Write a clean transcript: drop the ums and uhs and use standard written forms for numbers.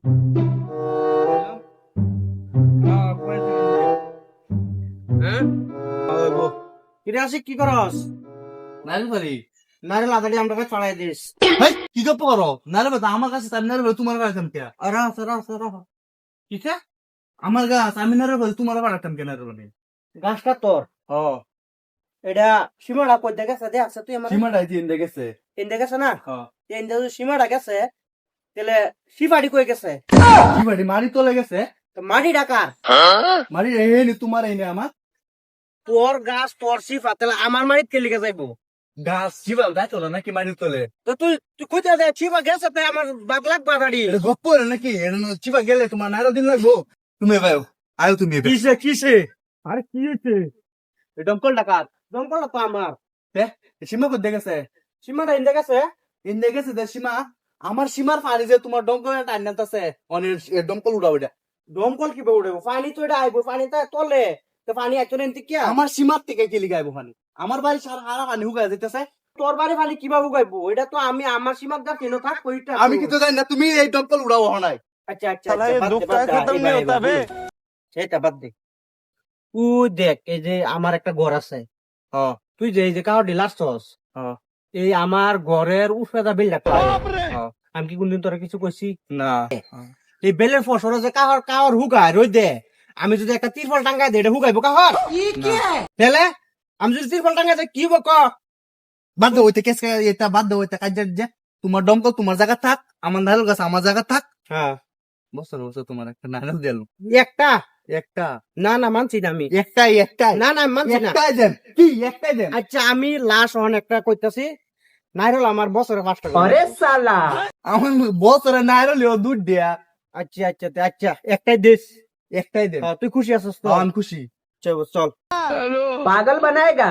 কি করস? নারী বাড়ি নারী লাদাড়ি আমরা ছড়াই দিস। কি গপ্প করো? নারী বাড়ি আমার কাছে আমি নারী বাড়ি তোমার বাড়াতাম কে? কিসে আমার গাছ আমি নারী বাড়ি তোমার বাড়াতাম কে? নারী বাড়ি গাছটা তোর, ও এটা সীমাটা কই দেখেছে দে আছে তুই আমার সীমাটাই দিয়ে দেখেছে। এন দেখেছে না? এন যদি সীমাটা গেছে তাহলে শিফাড়ি কই গেছে? কি বাড়ি মারি তোলে গেছে? তো মাটি ডাকার মারি এই তোমার এই আমার তোর গাছ তোর শিফা, তাহলে আমার মাটিত কে লিখে যাইবো? গাছ শিবাল তাই তোলে নাকি মারি তোলে? তো তুই তুই কইতে দে শিফা গেছে তাই আমার বাদ লাগবা গাড়ি। এটা গপ্প হলো নাকি? এটা চিপা গেলে তোমার নাইরা দিন লাগবো। তুমি এবার আয়ো তুমি এবার। কিসে কিসে? আরে কি হয়েছে? দমকল ডাকার, দমকল তো আমার সীমা কোথায় দেখেছে? সীমাটা এন দেখেছে। ইন্দে গেছে যে সীমা আমার সীমার পানি যে তোমার দমকল টাইম আছে অনেক দমকল উড়া ওইটা দমকল কি উঠবো? পানি তো এটা আইবো, পানি তো তলে, তো পানি একজন এনতে কি আমার সীমার থেকে কি লিগাইবো পানি? আমার বাড়ি সারা হারা পানি হুগাই যেতেছে। তোর বাড়ি পানি কিভাবে গাইবো? এটা তো আমি আমার সীমার গা কেন থাক ওইটা আমি কিন্তু জানি না তুমি এই দমকল উড়াও নাই। আচ্ছা আচ্ছা সেটা বাদ দে। তুই দেখ এই যে আমার একটা ঘর আছে, হ্যাঁ তুই যে এই যে কাউ ডিলারছস, হ্যাঁ এই আমার ঘরের উফেদা বিল ডাক্তার, আমি কি কোনদিন তোরা কিছু কইছি? না এই বেলের ফসল যে কাহর কাহর হুগায় রই দে, আমি যদি একটা তিরফল টাঙ্গাই দে এটা হুগাইবো কাহর? তাহলে আমি যদি তিরফল টাঙ্গাই দে কি হবো ক? বাদ দে ওইটা কেস এটা বাদ দে ওইটা কাজ যে তোমার দমকল তোমার জায়গা থাক আমার নারকেল গাছ আমার জায়গা থাক। হ্যাঁ বছর বছর তোমার একটা নারকেল দিল একটা একটা না না মানছি না আমি, একটাই একটাই না না আমি মানছি না। একটাই দেন কি একটাই দেন। আচ্ছা আমি লাশ অন একটা কইতাছি, নাইরল আমার বছরে 5 টাকা। আমার বছরে নারকেল দুধ দেয়া আচ্ছা আচ্ছা আচ্ছা একটাই দিস। একটাই দেন। তুই খুশি আছিস তো? আমি খুশি। চল চল। पागल बनाएगा।